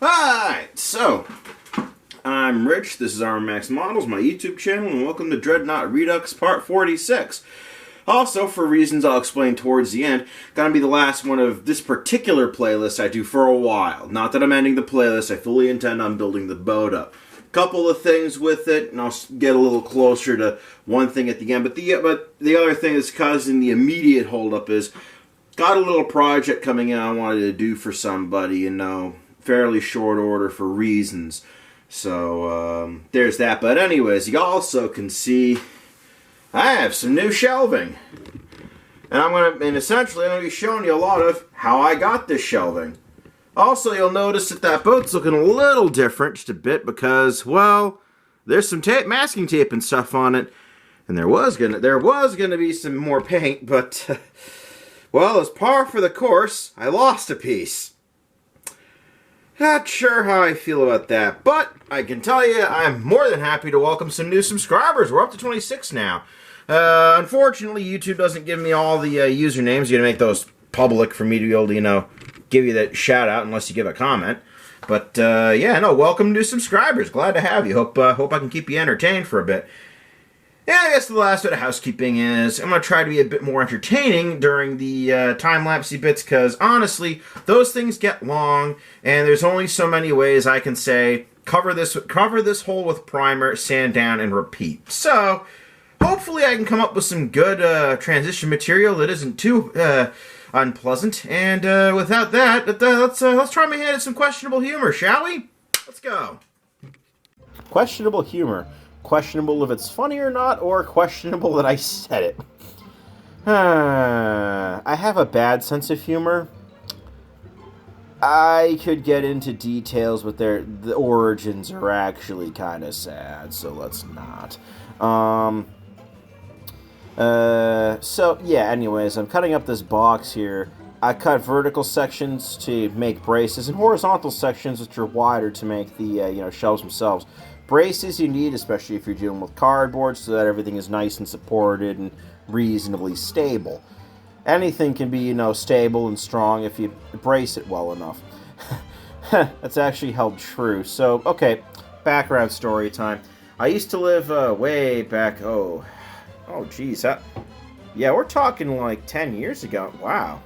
Hi! So, I'm Rich, this is RMax Models, my YouTube channel, and welcome to Dreadnought Redux Part 46. Also, for reasons I'll explain towards the end, gonna be the last one of this particular playlist I do for a while. Not that I'm ending the playlist, I fully intend on building the boat up. Couple of things with it, and I'll get a little closer to one thing at the end. But the other thing that's causing the immediate holdup is, got a little project coming in I wanted to do for somebody, you know, fairly short order for reasons. So, there's that. But anyways, you also can see I have some new shelving. And essentially I'm going to be showing you a lot of how I got this shelving. Also, you'll notice that boat's looking a little different, just a bit, because, well, there's some masking tape and stuff on it. And there was gonna be some more paint, but, well, as par for the course, I lost a piece. Not sure how I feel about that, but I can tell you I'm more than happy to welcome some new subscribers. We're up to 26 now. Unfortunately, YouTube doesn't give me all the usernames. You gotta make those public for me to be able to, you know, give you that shout out unless you give a comment. But yeah, no, welcome new subscribers. Glad to have you. Hope I can keep you entertained for a bit. Yeah, I guess the last bit of housekeeping is I'm going to try to be a bit more entertaining during the time-lapsey bits, because honestly, those things get long, and there's only so many ways I can say, cover this hole with primer, sand down, and repeat. So, hopefully I can come up with some good transition material that isn't too unpleasant. And without that, let's try my hand at some questionable humor, shall we? Let's go. Questionable humor. Questionable if it's funny or not, or questionable that I said it. I have a bad sense of humor. I could get into details, but the origins are actually kind of sad, so let's not. So, yeah, anyways, I'm cutting up this box here. I cut vertical sections to make braces, and horizontal sections, which are wider, to make the, shelves themselves. Braces you need, especially if you're dealing with cardboard, so that everything is nice and supported and reasonably stable. Anything can be, stable and strong if you brace it well enough. That's actually held true. So, okay, background story time. I used to live way back, geez. Yeah, we're talking like 10 years ago. Wow.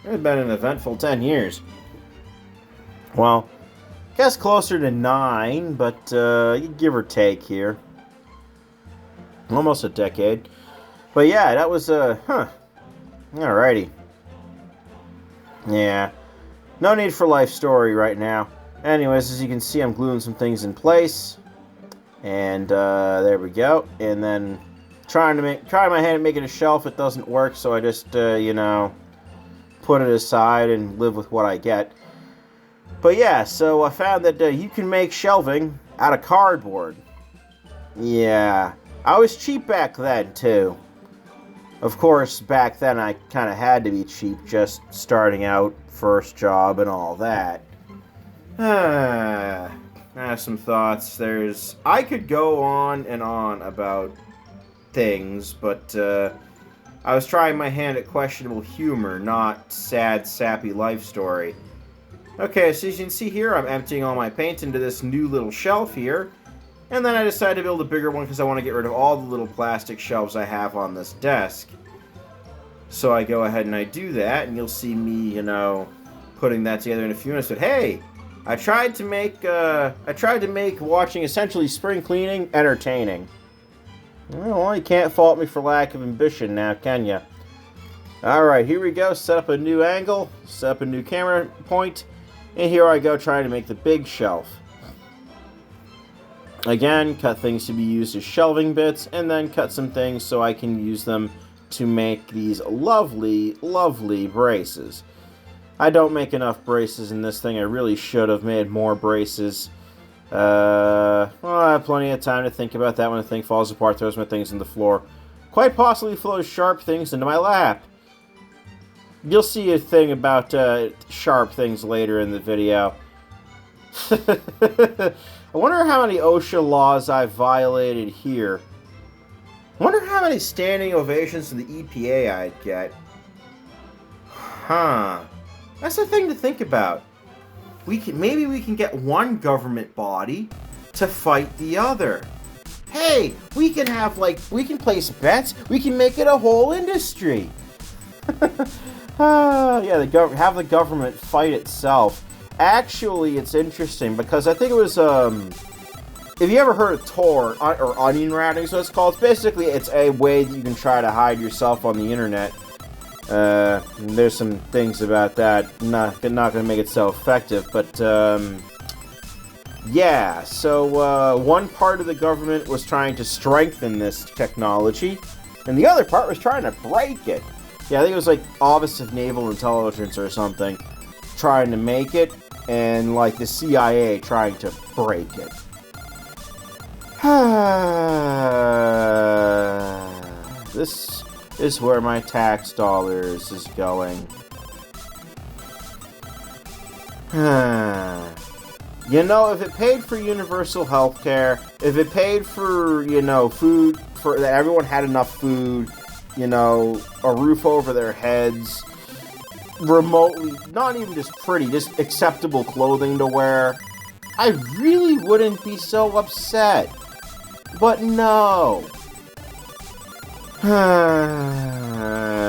It's been an eventful 10 years. Well, I guess closer to 9, but give or take here. Almost a decade. But yeah, that was, Alrighty. Yeah. No need for life story right now. Anyways, as you can see, I'm gluing some things in place. And, there we go. And then try my hand at making a shelf. It doesn't work, so I just, put it aside and live with what I get. But yeah, so I found that you can make shelving out of cardboard. Yeah, I was cheap back then, too. Of course, back then I kind of had to be cheap, just starting out, first job, and all that. I have some thoughts. I could go on and on about things, but I was trying my hand at questionable humor, not sad, sappy life story. Okay, so as you can see here, I'm emptying all my paint into this new little shelf here. And then I decided to build a bigger one because I want to get rid of all the little plastic shelves I have on this desk. So I go ahead and I do that, and you'll see me, putting that together in a few minutes. But hey, I tried to make watching essentially spring cleaning entertaining. Well, you can't fault me for lack of ambition now, can ya? Alright, here we go. Set up a new angle, set up a new camera point. And here I go trying to make the big shelf. Again, cut things to be used as shelving bits, and then cut some things so I can use them to make these lovely, lovely braces. I don't make enough braces in this thing. I really should have made more braces. Well, I have plenty of time to think about that when the thing falls apart, throws my things on the floor. Quite possibly throws sharp things into my lap. You'll see a thing about sharp things later in the video. I wonder how many OSHA laws I've violated here. I wonder how many standing ovations from the EPA I'd get. Huh. That's a thing to think about. maybe we can get one government body to fight the other. Hey, we can place bets. We can make it a whole industry. Yeah, have the government fight itself. Actually, it's interesting because I think it was, if you ever heard of Tor, or onion routing, so it's called, it's a way that you can try to hide yourself on the internet. There's some things about that, not going to make it so effective, but, yeah, so, one part of the government was trying to strengthen this technology, and the other part was trying to break it. Yeah, I think it was like Office of Naval Intelligence or something trying to make it, and like the CIA trying to break it. This is where my tax dollars is going. You know, if it paid for universal health care, if it paid for, you know, food, for that everyone had enough food, you know, a roof over their heads, remotely, not even just pretty, just acceptable clothing to wear, I really wouldn't be so upset. But no.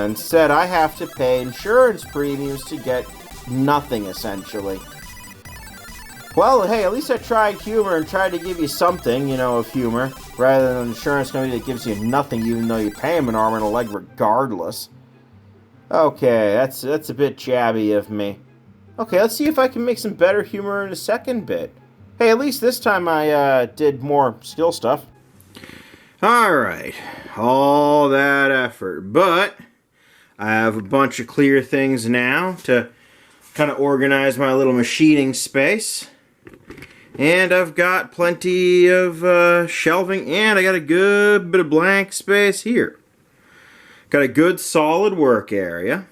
Instead, I have to pay insurance premiums to get nothing, essentially. Well, hey, at least I tried humor and tried to give you something, you know, of humor, rather than an insurance company that gives you nothing even though you pay them an arm and a leg regardless. Okay, that's a bit jabby of me. Okay, let's see if I can make some better humor in a second bit. Hey, at least this time I did more skill stuff. Alright, all that effort, but I have a bunch of clear things now to kind of organize my little machining space. And I've got plenty of shelving, and I got a good bit of blank space here. Got a good solid work area.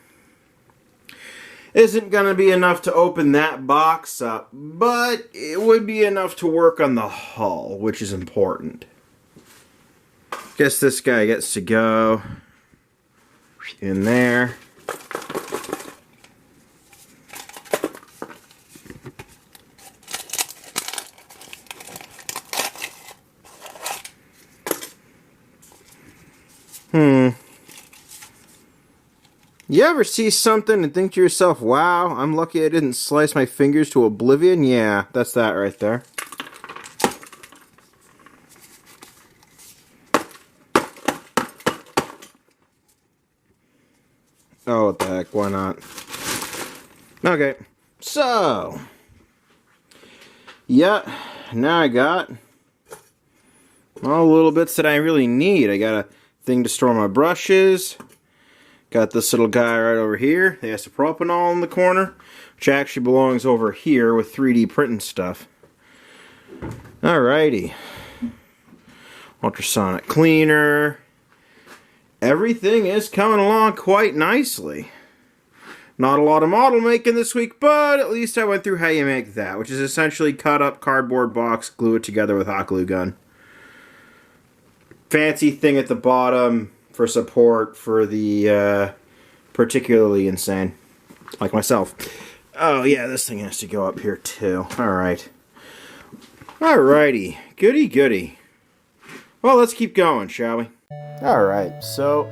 Isn't going to be enough to open that box up, but it would be enough to work on the hull, which is important. Guess this guy gets to go in there. You ever see something and think to yourself, wow, I'm lucky I didn't slice my fingers to oblivion? Yeah, that's that right there. Oh, what the heck, why not? Okay, so, yeah, now I got all the little bits that I really need. I got a thing to store my brushes. Got this little guy right over here. The isopropanol in the corner, which actually belongs over here with 3D printing stuff. Alrighty. Ultrasonic cleaner. Everything is coming along quite nicely. Not a lot of model making this week, but at least I went through how you make that, which is essentially cut up cardboard box, glue it together with hot glue gun. Fancy thing at the bottom for support for the particularly insane, like myself. Oh yeah, this thing has to go up here too. Alright. Alrighty. Goody goody. Well, let's keep going, shall we? Alright, so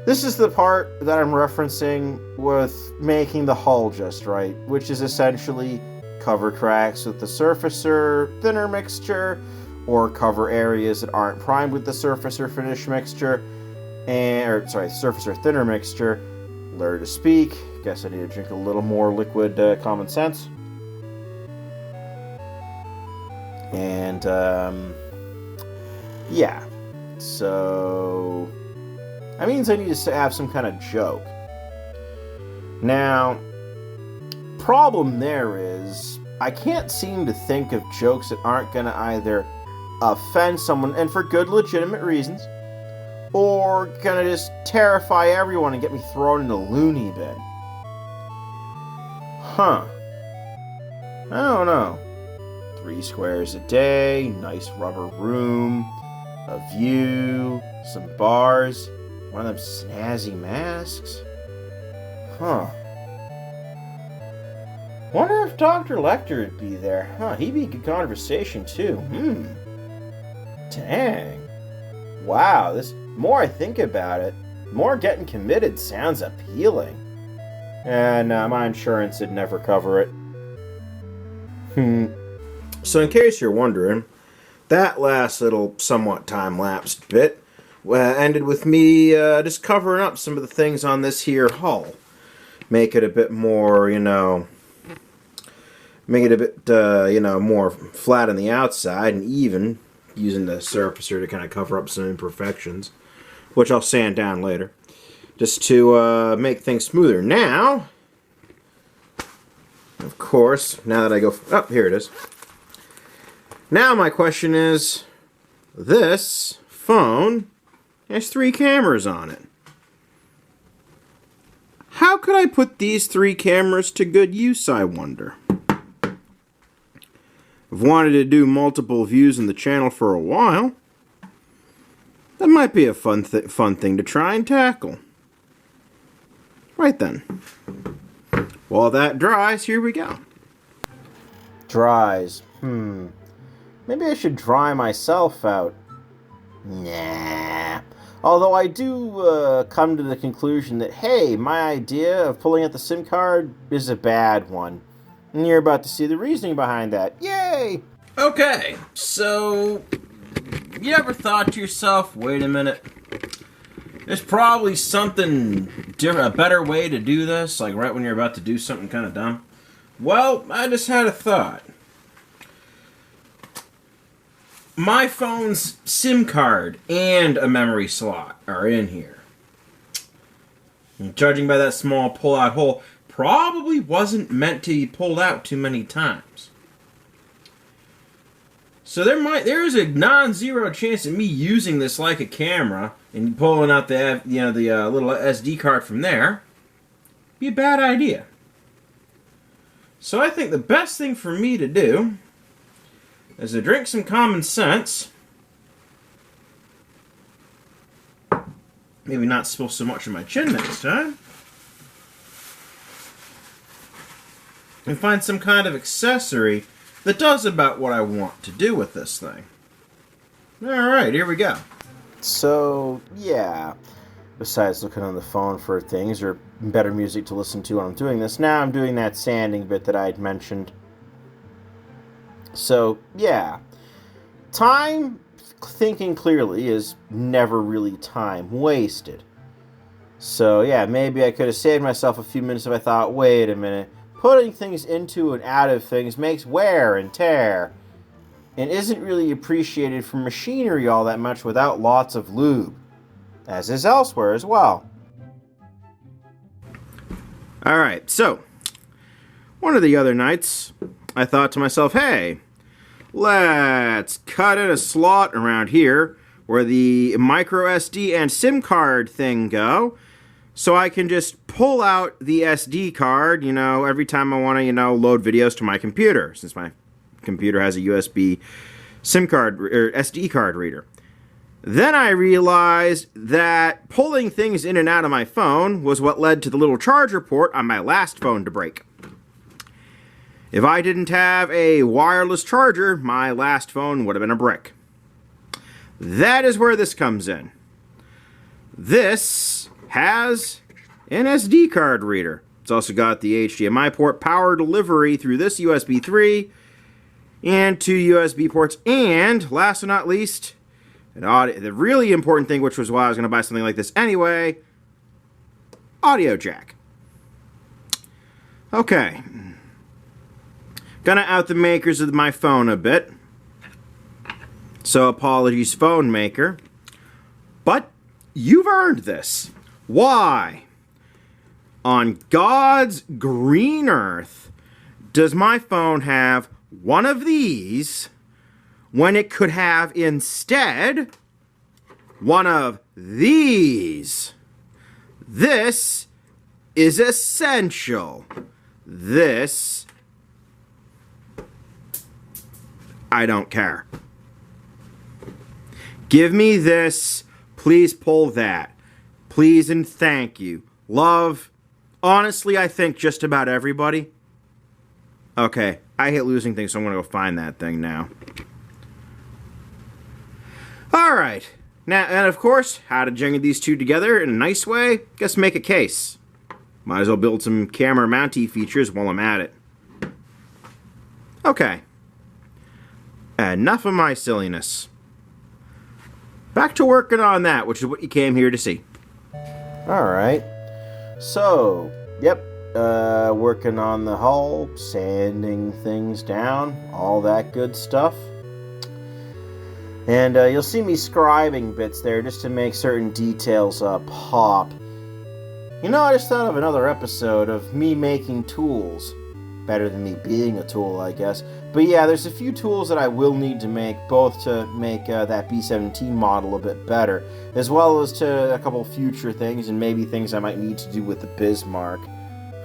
this is the part that I'm referencing with making the hull just right, which is essentially cover cracks with the surfacer thinner mixture, or cover areas that aren't primed with the surfacer finish mixture, surfacer thinner mixture. Learn to speak. Guess I need to drink a little more liquid common sense. And, yeah. So, that means I need to have some kind of joke. Now, problem there is, I can't seem to think of jokes that aren't going to either offend someone, and for good legitimate reasons, or gonna just terrify everyone and get me thrown in a loony bin. Huh. I don't know. 3 squares a day, nice rubber room, a view, some bars, one of them snazzy masks. Huh. Wonder if Dr. Lecter would be there. Huh, he'd be a good conversation, too. Dang. Wow, the more I think about it, the more getting committed sounds appealing. And my insurance would never cover it. So in case you're wondering, that last little somewhat time-lapsed bit ended with me just covering up some of the things on this here hull. Make it a bit more, make it a bit, more flat on the outside and even, using the surfacer to kind of cover up some imperfections, which I'll sand down later, just to make things smoother. Now, of course, now that I go... Oh, here it is. Now my question is, this phone has 3 cameras on it. How could I put these 3 cameras to good use, I wonder? I've wanted to do multiple views in the channel for a while. That might be a fun thing to try and tackle. Right then. While that dries, here we go. Dries. Maybe I should dry myself out. Nah. Although I do come to the conclusion that, hey, my idea of pulling out the SIM card is a bad one. And you're about to see the reasoning behind that. Yay! Okay, so you ever thought to yourself, wait a minute, there's probably something different, a better way to do this, like right when you're about to do something kind of dumb? Well, I just had a thought. My phone's SIM card and a memory slot are in here. And judging by that small pull-out hole, probably wasn't meant to be pulled out too many times. So there is a non-zero chance of me using this like a camera and pulling out the little SD card from there. Be a bad idea. So I think the best thing for me to do is to drink some common sense. Maybe not spill so much on my chin next time. And find some kind of accessory that does about what I want to do with this thing. Alright, here we go. So, yeah. Besides looking on the phone for things or better music to listen to when I'm doing this, now I'm doing that sanding bit that I had mentioned. So, yeah. Time thinking clearly is never really time wasted. So, yeah, maybe I could have saved myself a few minutes if I thought, wait a minute, putting things into and out of things makes wear and tear, and isn't really appreciated from machinery all that much without lots of lube, as is elsewhere as well. Alright, so, one of the other nights, I thought to myself, hey, let's cut in a slot around here where the micro SD and SIM card thing go, so I can just pull out the SD card, every time I want to, load videos to my computer, since my computer has a USB SIM card or SD card reader. Then I realized that pulling things in and out of my phone was what led to the little charger port on my last phone to break. If I didn't have a wireless charger, my last phone would have been a brick. That is where this comes in. This has an SD card reader. It's also got the HDMI port, power delivery through this USB 3, and 2 USB ports, and last but not least, an audio. The really important thing, which was why I was going to buy something like this anyway, audio jack. Okay. Gonna out the makers of my phone a bit. So apologies, phone maker. But you've earned this. Why? On God's green earth does my phone have one of these when it could have instead one of these? This is essential. This, I don't care. Give me this. Please pull that. Please and thank you. Love. Honestly, I think just about everybody. Okay, I hate losing things, so I'm going to go find that thing now. Alright, now, and of course, how to jiggle these two together in a nice way? Guess make a case. Might as well build some camera mounty features while I'm at it. Okay. Enough of my silliness. Back to working on that, which is what you came here to see. Alright. So, yep. Working on the hull, sanding things down, all that good stuff. And you'll see me scribing bits there just to make certain details pop. You know, I just thought of another episode of me making tools. Better than me being a tool, I guess. But yeah, there's a few tools that I will need to make, both to make that B-17 model a bit better, as well as to a couple future things, and maybe things I might need to do with the Bismarck.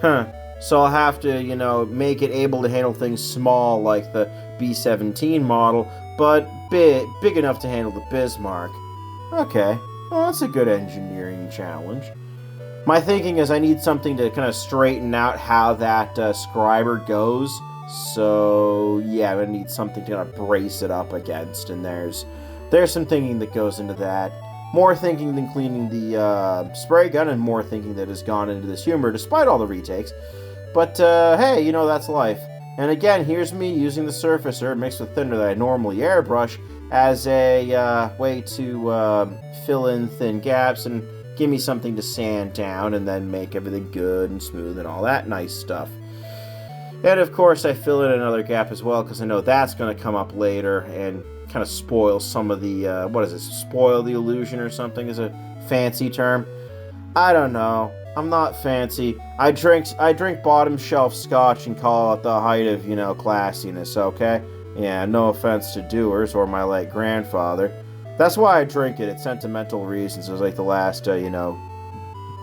So I'll have to, you know, make it able to handle things small like the B-17 model, but big enough to handle the Bismarck. Okay, well, that's a good engineering challenge. My thinking is I need something to kind of straighten out how that scriber goes. So, yeah, I'm going to need something to kind of brace it up against. And there's some thinking that goes into that. More thinking than cleaning the spray gun, and more thinking that has gone into this humor despite all the retakes. But, hey, you know, that's life. And again, here's me using the surfacer mixed with thinner that I normally airbrush as a way to fill in thin gaps and give me something to sand down and then make everything good and smooth and all that nice stuff. And of course I fill in another gap as well because I know that's going to come up later and kind of spoil some of the, what is it, spoil the illusion or something is a fancy term. I don't know. I'm not fancy. I drink bottom shelf scotch and call it the height of, you know, classiness, okay? Yeah, no offense to doers or my late grandfather. That's why I drink it. It's sentimental reasons. It was like the last, you know,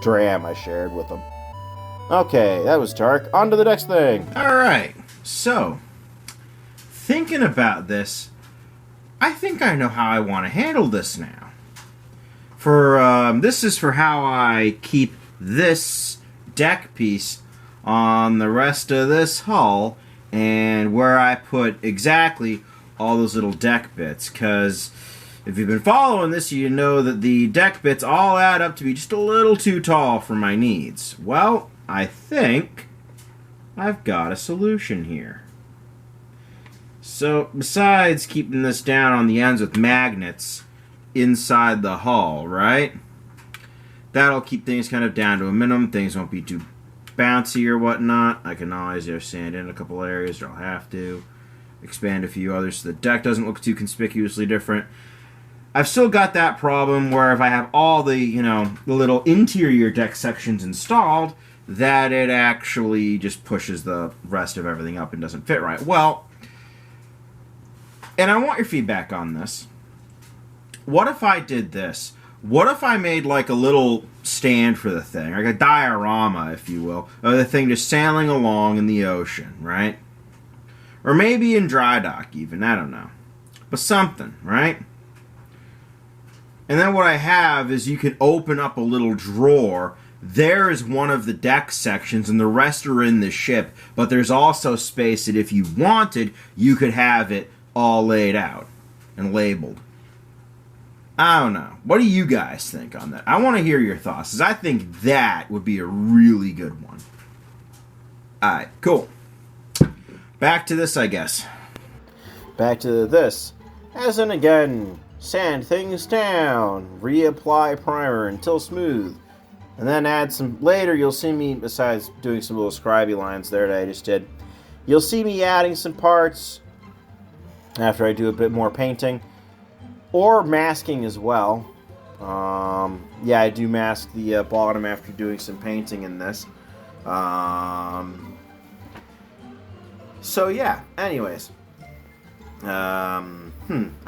dram I shared with them. Okay, that was dark. On to the next thing. Alright, so, thinking about this, I think I know how I want to handle this now. This is for how I keep this deck piece on the rest of this hull, and where I put exactly all those little deck bits, because if you've been following this, you know that the deck bits all add up to be just a little too tall for my needs. Well, I think I've got a solution here. So, besides keeping this down on the ends with magnets inside the hull, right? That'll keep things kind of down to a minimum. Things won't be too bouncy or whatnot. I can always sand in a couple areas, or I'll have to expand a few others so the deck doesn't look too conspicuously different. I've still got that problem where if I have all the, you know, the little interior deck sections installed, that it actually just pushes the rest of everything up and doesn't fit right. Well, and I want your feedback on this. What if I did this? What if I made like a little stand for the thing, like a diorama, if you will, of the thing just sailing along in the ocean, right? Or maybe in dry dock even, I don't know. But something, right? And then what I have is you can open up a little drawer. There is one of the deck sections, and the rest are in the ship. But there's also space that if you wanted, you could have it all laid out and labeled. I don't know. What do you guys think on that? I want to hear your thoughts, because I think that would be a really good one. Alright, cool. Back to this, I guess. Back to this. As in again, sand things down, reapply primer until smooth, and then add some, later you'll see me, besides doing some little scribey lines there that I just did, you'll see me adding some parts after I do a bit more painting, or masking as well. Yeah, I do mask the bottom after doing some painting in this. So yeah, anyways. I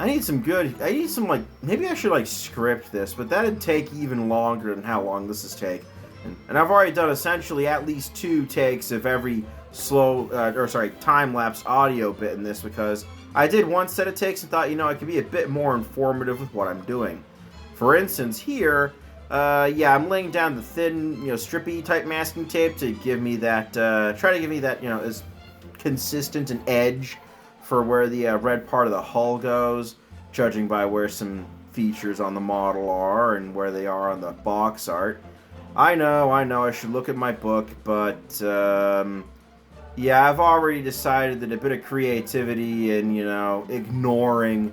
need some like, maybe I should like script this, but that'd take even longer than how long this is take. And I've already done essentially at least 2 takes of every time-lapse audio bit in this, because I did one set of takes and thought, you know, I could be a bit more informative with what I'm doing. For instance, here, yeah, I'm laying down the thin, you know, strippy type masking tape to give me that, try to give me that, you know, as consistent an edge for where the red part of the hull goes, judging by where some features on the model are and where they are on the box art. I know, I should look at my book, but yeah, I've already decided that a bit of creativity and, ignoring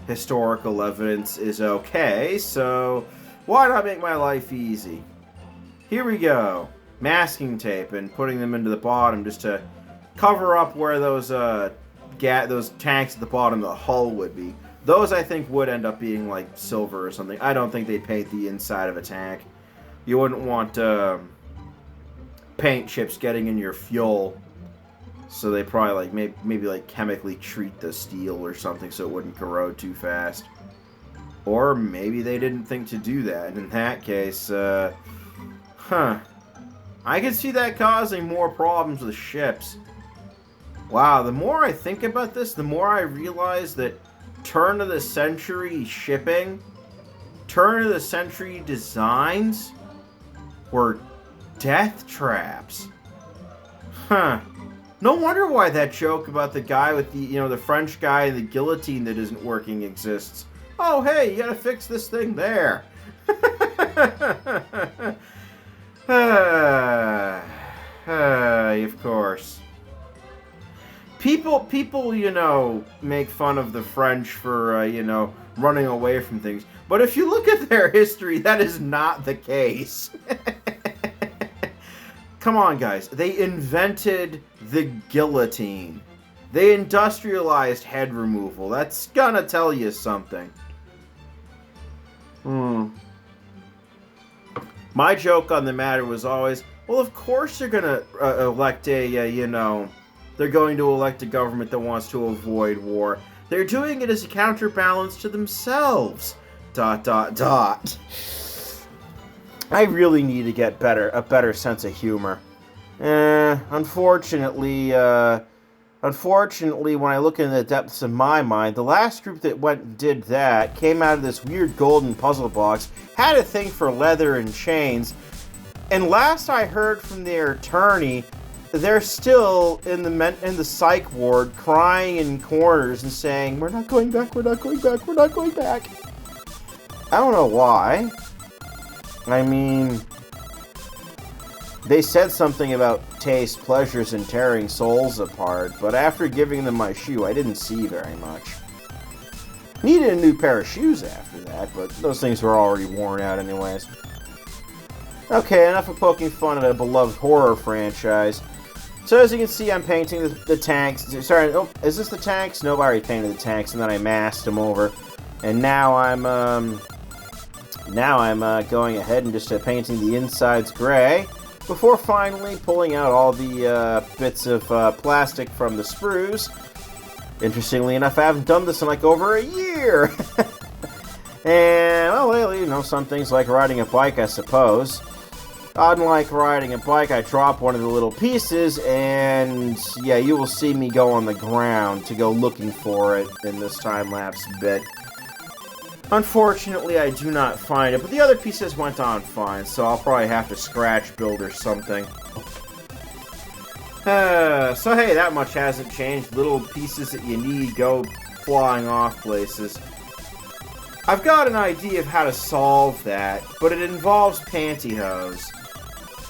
historical evidence is okay, so why not make my life easy? Here we go. Masking tape and putting them into the bottom just to cover up where those tanks at the bottom of the hull would be. Those, I think, would end up being like silver or something. I don't think they'd paint the inside of a tank. You wouldn't want paint chips getting in your fuel, so they probably maybe like chemically treat the steel or something so it wouldn't corrode too fast. Or maybe they didn't think to do that. And in that case, I can see that causing more problems with ships. Wow, the more I think about this, the more I realize that turn-of-the-century shipping, turn-of-the-century designs were death traps. No wonder why that joke about the guy with the French guy and the guillotine that isn't working exists. Oh, hey, you gotta fix this thing there. Of course. People, make fun of the French for, running away from things. But if you look at their history, that is not the case. Come on, guys. They invented the guillotine. They industrialized head removal. That's gonna tell you something. My joke on the matter was always, well, of course they're gonna elect they're going to elect a government that wants to avoid war. They're doing it as a counterbalance to themselves. ... I really need to get a better sense of humor. Unfortunately, when I look in the depths of my mind, the last group that went and did that came out of this weird golden puzzle box, had a thing for leather and chains, and last I heard from their attorney, they're still in the psych ward, crying in corners and saying, "We're not going back, we're not going back, we're not going back." I don't know why. I mean, they said something about taste, pleasures, and tearing souls apart, but after giving them my shoe, I didn't see very much. Needed a new pair of shoes after that, but those things were already worn out anyways. Okay, enough of poking fun at a beloved horror franchise. So as you can see, I'm painting the tanks. Sorry, oh, is this the tanks? Nope, I already painted the tanks, and then I masked them over. And now I'm going ahead and just painting the insides gray, before finally pulling out all the bits of plastic from the sprues. Interestingly enough, I haven't done this in like over a year. And, well, lately, some things like riding a bike, I suppose. Unlike riding a bike, I drop one of the little pieces, and yeah, you will see me go on the ground to go looking for it in this time-lapse bit. Unfortunately, I do not find it, but the other pieces went on fine, so I'll probably have to scratch build or something. So hey, that much hasn't changed. Little pieces that you need go flying off places. I've got an idea of how to solve that, but it involves pantyhose.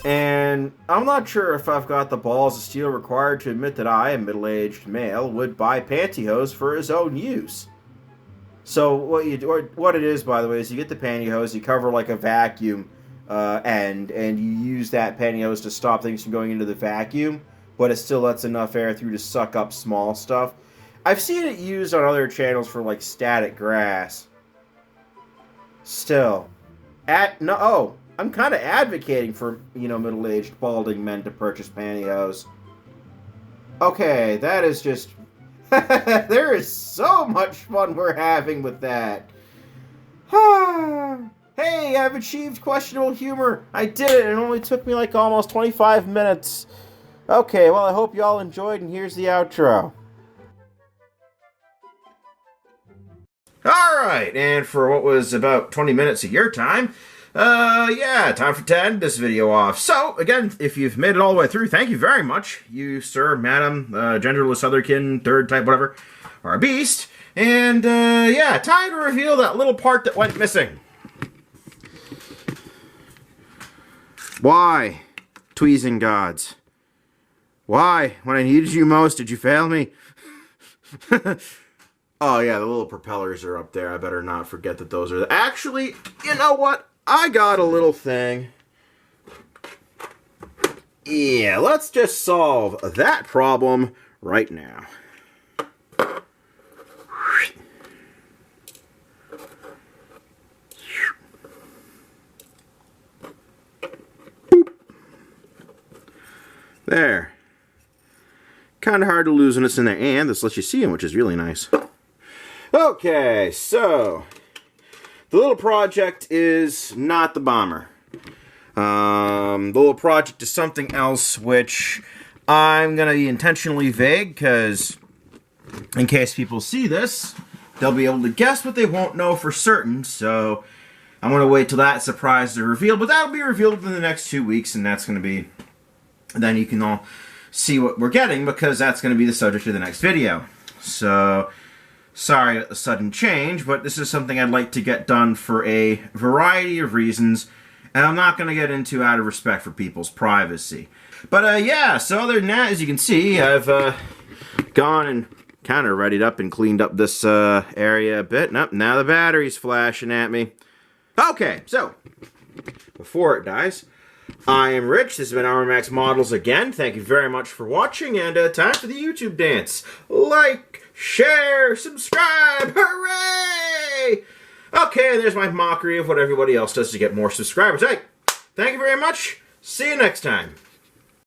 And I'm not sure if I've got the balls of steel required to admit that I, a middle-aged male, would buy pantyhose for his own use. So what it is, by the way, is you get the pantyhose, you cover like a vacuum end, and you use that pantyhose to stop things from going into the vacuum, but it still lets enough air through to suck up small stuff. I've seen it used on other channels for like static grass. Still, I'm kind of advocating for, middle-aged balding men to purchase pantyhose. Okay, that is just... there is so much fun we're having with that. Hey, I've achieved questionable humor. I did it. It only took me like almost 25 minutes. Okay, well, I hope you all enjoyed, and here's the outro. Alright, and for what was about 20 minutes of your time, Yeah, time for 10 to end this video off. So, again, if you've made it all the way through, thank you very much. You, sir, madam, genderless otherkin, third type, whatever, are a beast. And, yeah, time to reveal that little part that went missing. Why, tweezing gods? Why, when I needed you most, did you fail me? Oh, yeah, the little propellers are up there. I better not forget that those are... Actually, you know what? I got a little thing. Yeah, let's just solve that problem right now. There. Kind of hard to lose when it's in there, and this lets you see them, which is really nice. Okay, so the little project is not the bomber. The little project is something else, which I'm going to be intentionally vague, because in case people see this, they'll be able to guess, but they won't know for certain, so I'm going to wait till that surprise is revealed, but that'll be revealed within the next 2 weeks, and that's going to be... Then you can all see what we're getting, because that's going to be the subject of the next video. So... Sorry about the sudden change, but this is something I'd like to get done for a variety of reasons, and I'm not going to get into out of respect for people's privacy. But, yeah, so other than that, as you can see, I've gone and kind of readied up and cleaned up this area a bit. Nope, now the battery's flashing at me. Okay, so, before it dies, I am Rich. This has been Our Max Models again. Thank you very much for watching, and time for the YouTube dance. Like, share, subscribe, hooray! Okay, there's my mockery of what everybody else does to get more subscribers. Hey, thank you very much. See you next time.